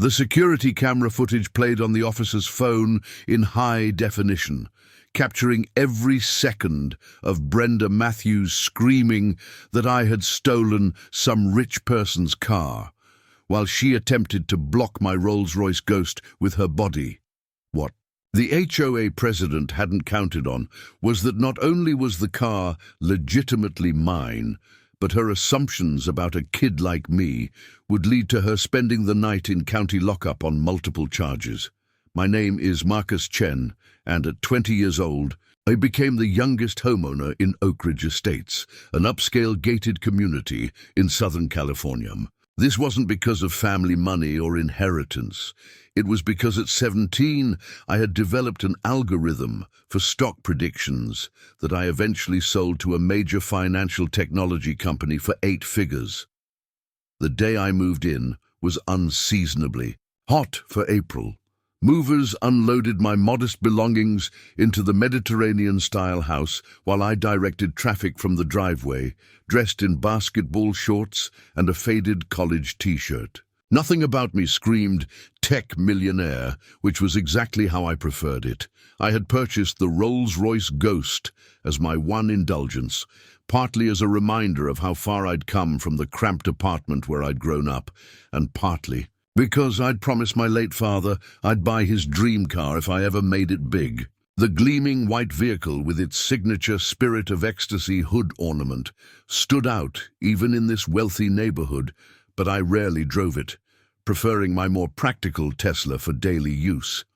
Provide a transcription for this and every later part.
The security camera footage played on the officer's phone in high definition, capturing every second of Brenda Matthews screaming that I had stolen some rich person's car, while she attempted to block my Rolls-Royce Ghost with her body. What the HOA president hadn't counted on was that not only was the car legitimately mine, but her assumptions about a kid like me would lead to her spending the night in county lockup on multiple charges. My name is Marcus Chen, and at 20 years old, I became the youngest homeowner in Oak Ridge Estates, an upscale gated community in Southern California. This wasn't because of family money or inheritance. It was because at 17, I had developed an algorithm for stock predictions that I eventually sold to a major financial technology company for 8 figures. The day I moved in was unseasonably hot for April. Movers unloaded my modest belongings into the Mediterranean-style house while I directed traffic from the driveway, dressed in basketball shorts and a faded college t-shirt. Nothing about me screamed tech millionaire, which was exactly how I preferred it. I had purchased the Rolls-Royce Ghost as my one indulgence, partly as a reminder of how far I'd come from the cramped apartment where I'd grown up, and partly because I'd promised my late father I'd buy his dream car if I ever made it big. The gleaming white vehicle with its signature Spirit of Ecstasy hood ornament stood out even in this wealthy neighborhood, but I rarely drove it, preferring my more practical Tesla for daily use.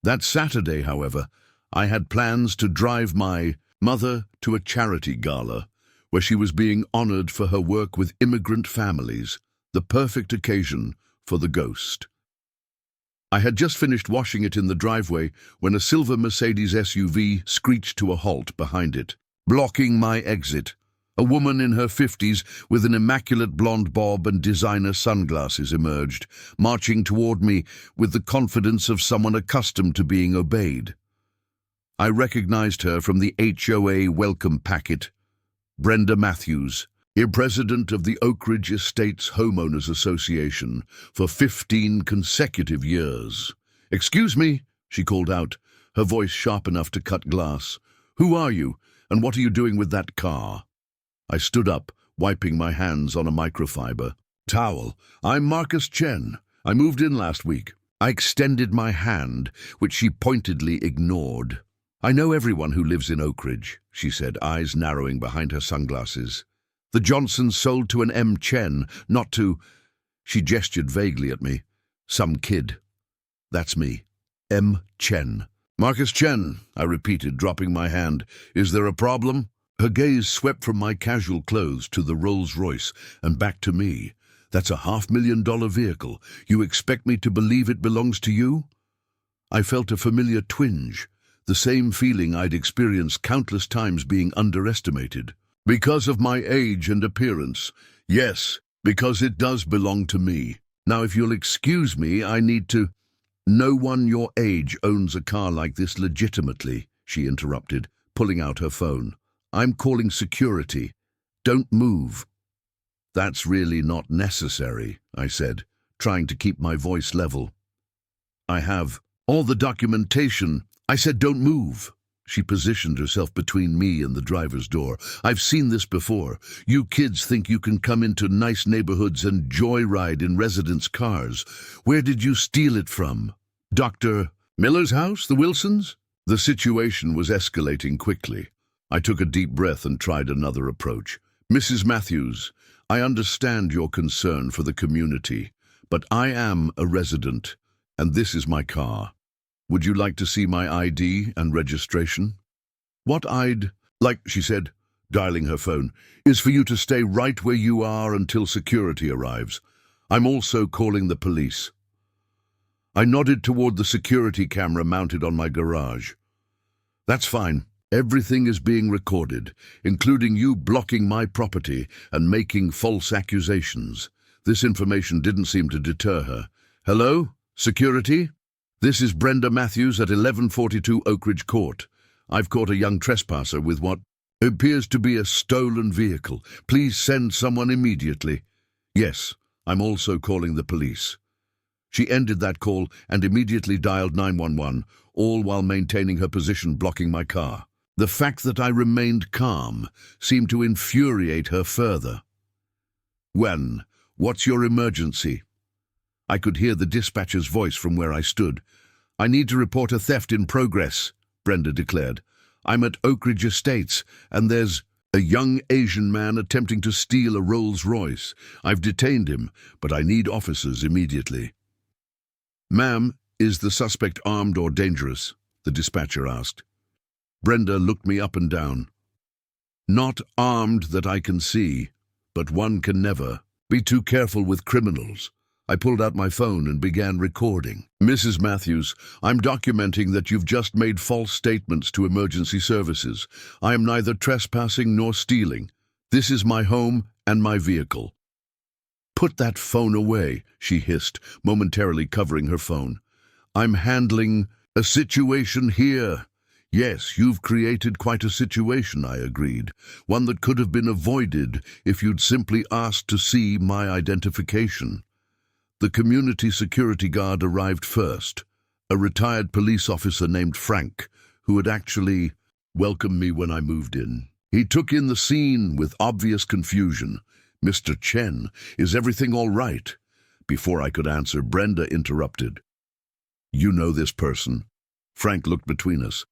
That Saturday, however, I had plans to drive my mother to a charity gala where she was being honored for her work with immigrant families, the perfect occasion for the Ghost. I had just finished washing it in the driveway when a silver Mercedes SUV screeched to a halt behind it, blocking my exit. A woman in her 50s with an immaculate blonde bob and designer sunglasses emerged, marching toward me with the confidence of someone accustomed to being obeyed. I recognized her from the HOA welcome packet. Brenda Matthews, president of the Oak Ridge Estates Homeowners Association for 15 consecutive years. "Excuse me," she called out, her voice sharp enough to cut glass. "Who are you, and what are you doing with that car?" I stood up, wiping my hands on a microfiber towel. "I'm Marcus Chen. I moved in last week." I extended my hand, which she pointedly ignored. "I know everyone who lives in Oak Ridge," she said, eyes narrowing behind her sunglasses. "The Johnsons sold to an M. Chen, not to—" She gestured vaguely at me. "Some kid." "That's me. M. Chen." "Marcus Chen," I repeated, dropping my hand. "Is there a problem?" Her gaze swept from my casual clothes to the Rolls-Royce and back to me. "That's a $500,000 vehicle. You expect me to believe it belongs to you?" I felt a familiar twinge, the same feeling I'd experienced countless times being underestimated. "Because of my age and appearance. Yes, because it does belong to me. Now, if you'll excuse me, I need to—" "No one your age owns a car like this legitimately," she interrupted, pulling out her phone. "I'm calling security. Don't move." "That's really not necessary," I said, trying to keep my voice level. "I have all the documentation." I said, "Don't move." She positioned herself between me and the driver's door. "I've seen this before. You kids think you can come into nice neighborhoods and joyride in residents' cars. Where did you steal it from? Dr. Miller's house, the Wilsons?" The situation was escalating quickly. I took a deep breath and tried another approach. "Mrs. Matthews, I understand your concern for the community, but I am a resident, and this is my car. Would you like to see my ID and registration?" "What I'd like," she said, dialing her phone, "is for you to stay right where you are until security arrives. I'm also calling the police." I nodded toward the security camera mounted on my garage. "That's fine. Everything is being recorded, including you blocking my property and making false accusations." This information didn't seem to deter her. "Hello? Security? This is Brenda Matthews at 1142 Oak Ridge Court. I've caught a young trespasser with what appears to be a stolen vehicle. Please send someone immediately." "Yes, I'm also calling the police." She ended that call and immediately dialed 911, all while maintaining her position blocking my car. The fact that I remained calm seemed to infuriate her further. What's your emergency? I could hear the dispatcher's voice from where I stood. I need to report a theft in progress, Brenda declared. I'm at Oak Ridge Estates, and there's a young Asian man attempting to steal a Rolls-Royce. I've detained him, but I need officers immediately. Ma'am, is the suspect armed or dangerous? The dispatcher asked. Brenda looked me up and down. Not armed that I can see, but one can never be too careful with criminals. I pulled out my phone and began recording. Mrs. Matthews, I'm documenting that you've just made false statements to emergency services. I am neither trespassing nor stealing. This is my home and my vehicle. Put that phone away, she hissed, momentarily covering her phone. I'm handling a situation here. Yes, you've created quite a situation, I agreed. One that could have been avoided if you'd simply asked to see my identification. The community security guard arrived first, a retired police officer named Frank, who had actually welcomed me when I moved in. He took in the scene with obvious confusion. Mr. Chen, is everything all right? Before I could answer, Brenda interrupted. You know this person? Frank looked between us.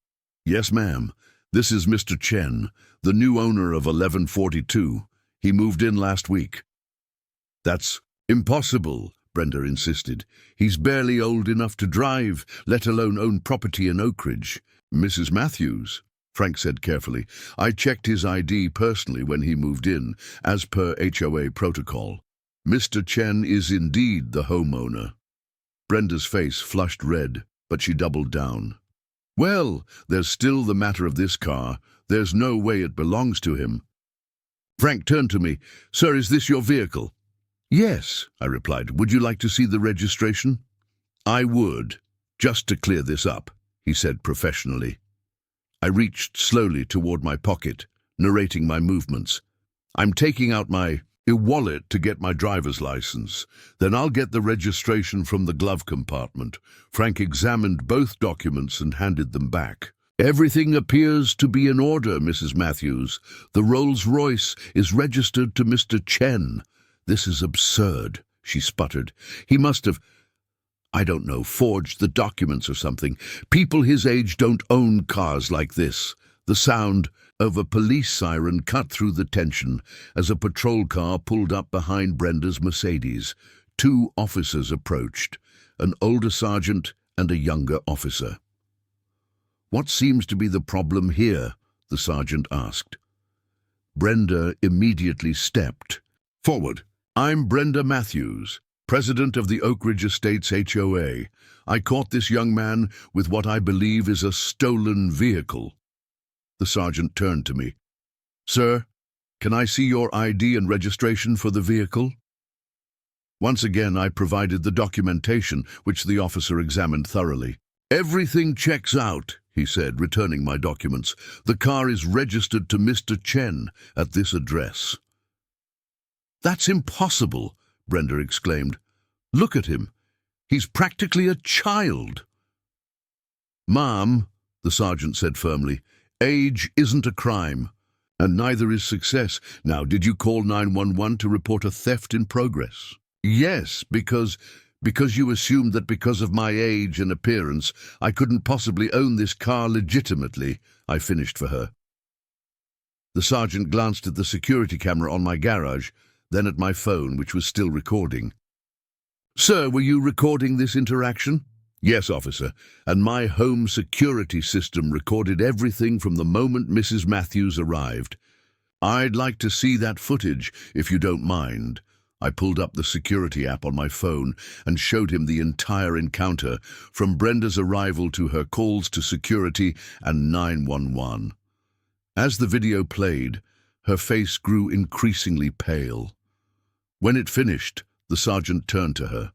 Yes, ma'am. This is Mr. Chen, the new owner of 1142. He moved in last week. That's impossible, Brenda insisted. He's barely old enough to drive, let alone own property in Oak Ridge. Mrs. Matthews, Frank said carefully, I checked his ID personally when he moved in, as per HOA protocol. Mr. Chen is indeed the homeowner. Brenda's face flushed red, but she doubled down. Well, there's still the matter of this car. There's no way it belongs to him. Frank turned to me. Sir, is this your vehicle? Yes, I replied. Would you like to see the registration? I would, just to clear this up, he said professionally. I reached slowly toward my pocket, narrating my movements. I'm taking out my wallet to get my driver's license. Then I'll get the registration from the glove compartment. Frank examined both documents and handed them back. Everything appears to be in order, Mrs. Matthews. The Rolls-Royce is registered to Mr. Chen. This is absurd, she sputtered. He must have, I don't know, forged the documents or something. People his age don't own cars like this. The sound of a police siren cut through the tension as a patrol car pulled up behind Brenda's Mercedes. Two officers approached, an older sergeant and a younger officer. What seems to be the problem here? The sergeant asked. Brenda immediately stepped forward. I'm Brenda Matthews, president of the Oak Ridge Estates HOA. I caught this young man with what I believe is a stolen vehicle. The sergeant turned to me. Sir, can I see your ID and registration for the vehicle? Once again, I provided the documentation, which the officer examined thoroughly. Everything checks out, he said, returning my documents. The car is registered to Mr. Chen at this address. That's impossible, Brenda exclaimed. Look at him. He's practically a child. Ma'am, the sergeant said firmly, age isn't a crime, and neither is success. Now, did you call 911 to report a theft in progress? Yes, because you assumed that because of my age and appearance, I couldn't possibly own this car legitimately, I finished for her. The sergeant glanced at the security camera on my garage, then at my phone, which was still recording. Sir, were you recording this interaction? Yes, officer, and my home security system recorded everything from the moment Mrs. Matthews arrived. I'd like to see that footage, if you don't mind. I pulled up the security app on my phone and showed him the entire encounter, from Brenda's arrival to her calls to security and 911. As the video played, her face grew increasingly pale. When it finished, the sergeant turned to her.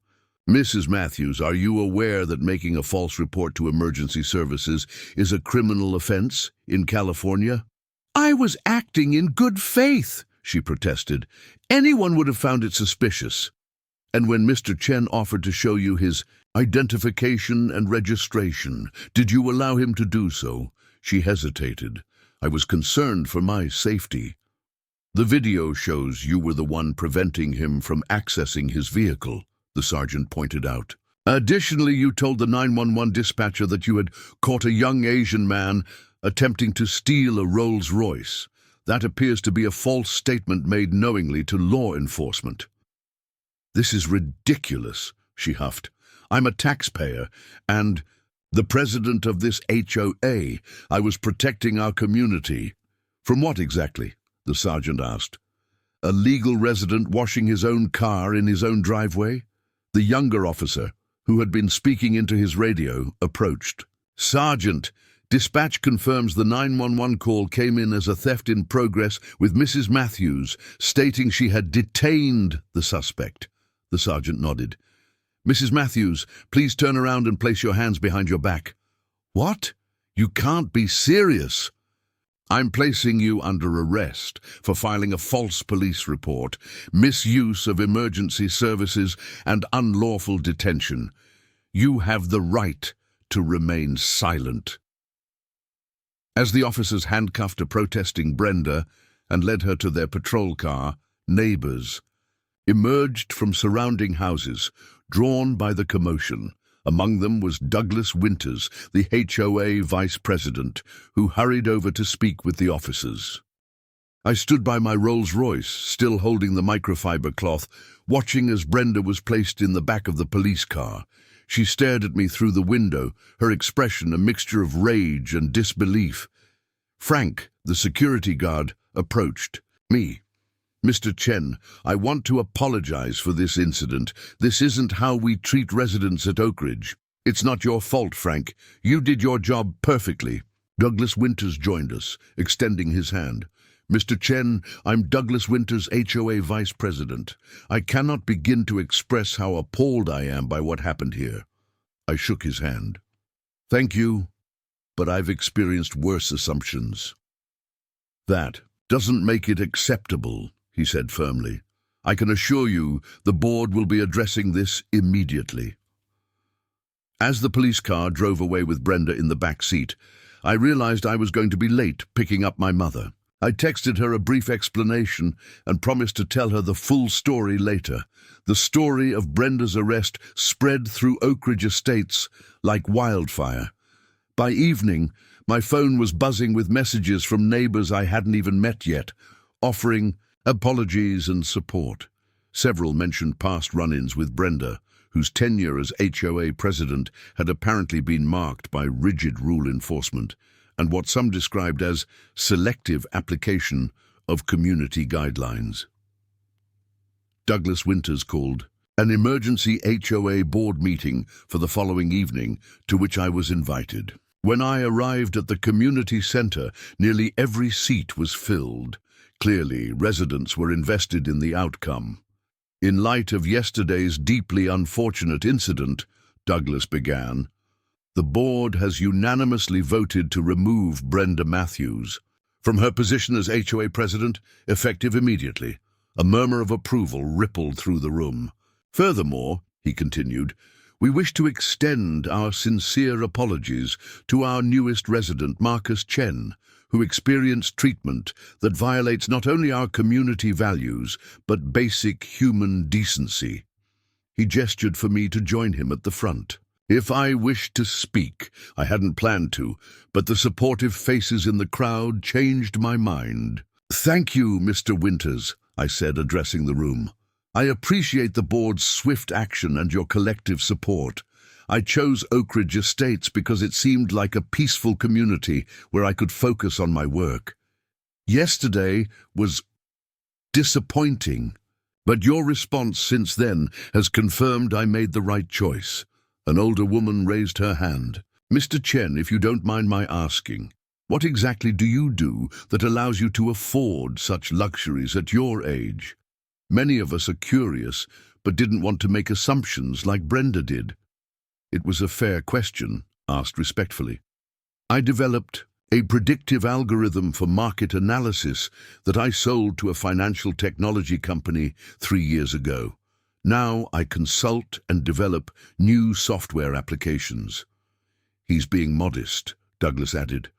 Mrs. Matthews, are you aware that making a false report to emergency services is a criminal offense in California? I was acting in good faith, she protested. Anyone would have found it suspicious. And when Mr. Chen offered to show you his identification and registration, did you allow him to do so? She hesitated. I was concerned for my safety. The video shows you were the one preventing him from accessing his vehicle, the sergeant pointed out. Additionally, you told the 911 dispatcher that you had caught a young Asian man attempting to steal a Rolls-Royce. That appears to be a false statement made knowingly to law enforcement. This is ridiculous, she huffed. I'm a taxpayer and the president of this HOA. I was protecting our community. From what exactly? The sergeant asked. A legal resident washing his own car in his own driveway? The younger officer, who had been speaking into his radio, approached. Sergeant, dispatch confirms the 911 call came in as a theft in progress with Mrs. Matthews, stating she had detained the suspect. The sergeant nodded. Mrs. Matthews, please turn around and place your hands behind your back. What? You can't be serious. I'm placing you under arrest for filing a false police report, misuse of emergency services, and unlawful detention. You have the right to remain silent. As the officers handcuffed a protesting Brenda and led her to their patrol car, neighbors emerged from surrounding houses, drawn by the commotion. Among them was Douglas Winters, the HOA vice president, who hurried over to speak with the officers. I stood by my Rolls-Royce, still holding the microfiber cloth, watching as Brenda was placed in the back of the police car. She stared at me through the window, her expression a mixture of rage and disbelief. Frank, the security guard, approached me. Mr. Chen, I want to apologize for this incident. This isn't how we treat residents at Oak Ridge. It's not your fault, Frank. You did your job perfectly. Douglas Winters joined us, extending his hand. Mr. Chen, I'm Douglas Winters, HOA Vice President. I cannot begin to express how appalled I am by what happened here. I shook his hand. Thank you, but I've experienced worse assumptions. That doesn't make it acceptable, he said firmly. I can assure you the board will be addressing this immediately. As the police car drove away with Brenda in the back seat, I realized I was going to be late picking up my mother. I texted her a brief explanation and promised to tell her the full story later. The story of Brenda's arrest spread through Oak Ridge Estates like wildfire. By evening, my phone was buzzing with messages from neighbors I hadn't even met yet, offering apologies and support. Several mentioned past run-ins with Brenda, whose tenure as HOA president had apparently been marked by rigid rule enforcement and what some described as selective application of community guidelines. Douglas Winters called an emergency HOA board meeting for the following evening, to which I was invited. When I arrived at the community center, nearly every seat was filled. Clearly, residents were invested in the outcome. In light of yesterday's deeply unfortunate incident, Douglas began, the board has unanimously voted to remove Brenda Matthews from her position as HOA president, effective immediately. A murmur of approval rippled through the room. Furthermore, he continued, we wish to extend our sincere apologies to our newest resident, Marcus Chen, who experienced treatment that violates not only our community values, but basic human decency. He gestured for me to join him at the front. If I wished to speak, I hadn't planned to, but the supportive faces in the crowd changed my mind. Thank you, Mr. Winters, I said, addressing the room. I appreciate the board's swift action and your collective support. I chose Oak Ridge Estates because it seemed like a peaceful community where I could focus on my work. Yesterday was disappointing, but your response since then has confirmed I made the right choice. An older woman raised her hand. Mr. Chen, if you don't mind my asking, what exactly do you do that allows you to afford such luxuries at your age? Many of us are curious, but didn't want to make assumptions like Brenda did. It was a fair question, asked respectfully. I developed a predictive algorithm for market analysis that I sold to a financial technology company 3 years ago. Now I consult and develop new software applications. He's being modest, Douglas added.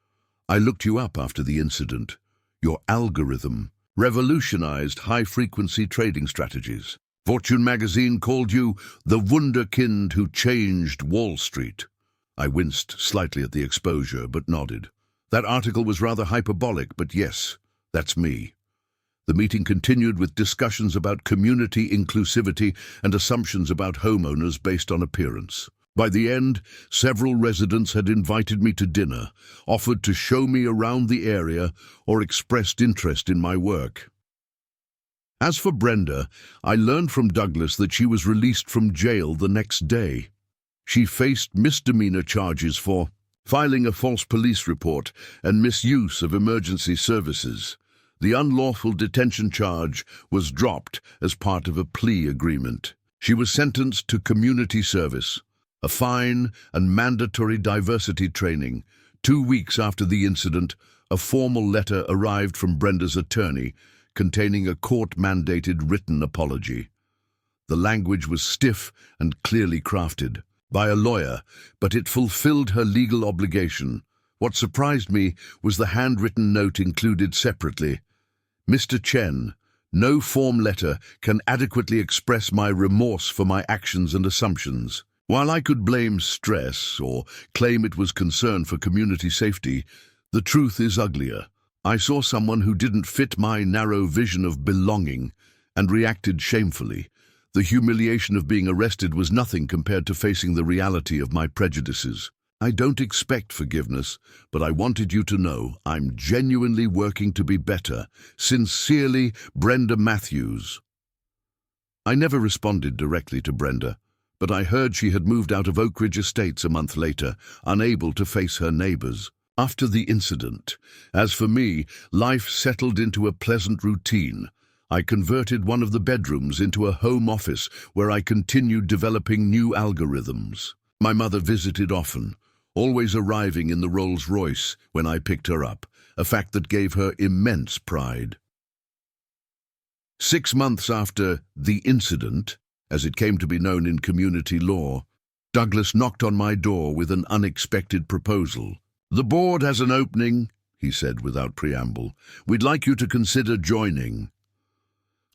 I looked you up after the incident. Your algorithm revolutionized high-frequency trading strategies. Fortune magazine called you the wunderkind who changed Wall Street. I winced slightly at the exposure, but nodded. That article was rather hyperbolic, but yes, that's me. The meeting continued with discussions about community inclusivity and assumptions about homeowners based on appearance. By the end, several residents had invited me to dinner, offered to show me around the area, or expressed interest in my work. As for Brenda, I learned from Douglas that she was released from jail the next day. She faced misdemeanor charges for filing a false police report and misuse of emergency services. The unlawful detention charge was dropped as part of a plea agreement. She was sentenced to community service, a fine and mandatory diversity training. 2 weeks after the incident, a formal letter arrived from Brenda's attorney containing a court-mandated written apology. The language was stiff and clearly crafted by a lawyer, but it fulfilled her legal obligation. What surprised me was the handwritten note included separately. Mr. Chen, no form letter can adequately express my remorse for my actions and assumptions. While I could blame stress or claim it was concern for community safety, the truth is uglier. I saw someone who didn't fit my narrow vision of belonging and reacted shamefully. The humiliation of being arrested was nothing compared to facing the reality of my prejudices. I don't expect forgiveness, but I wanted you to know I'm genuinely working to be better. Sincerely, Brenda Matthews. I never responded directly to Brenda, but I heard she had moved out of Oak Ridge Estates a month later, unable to face her neighbors. After the incident, as for me, life settled into a pleasant routine. I converted one of the bedrooms into a home office where I continued developing new algorithms. My mother visited often, always arriving in the Rolls-Royce when I picked her up, a fact that gave her immense pride. 6 months after the incident, as it came to be known in community law, Douglas knocked on my door with an unexpected proposal. "The board has an opening," he said without preamble. "We'd like you to consider joining."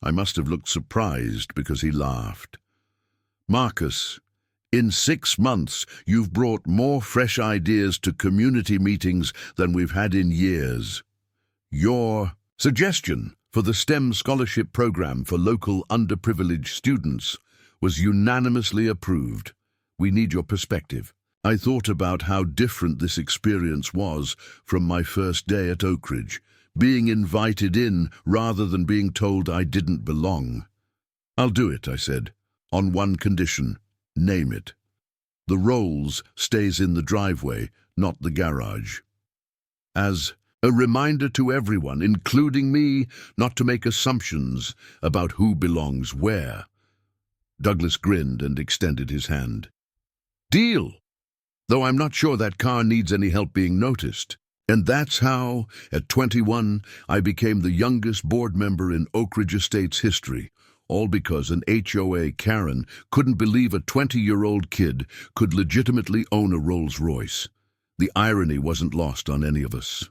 I must have looked surprised because he laughed. "Marcus, in 6 months, you've brought more fresh ideas to community meetings than we've had in years. Your suggestion for the STEM scholarship program for local underprivileged students was unanimously approved. We need your perspective." I thought about how different this experience was from my first day at Oak Ridge, being invited in rather than being told I didn't belong. "I'll do it," I said, "on one condition. Name it. The Rolls stays in the driveway, not the garage. As a reminder to everyone, including me, not to make assumptions about who belongs where." Douglas grinned and extended his hand. "Deal! Though I'm not sure that car needs any help being noticed." And that's how, at 21, I became the youngest board member in Oak Ridge Estates history, all because an HOA Karen couldn't believe a 20-year-old kid could legitimately own a Rolls-Royce. The irony wasn't lost on any of us.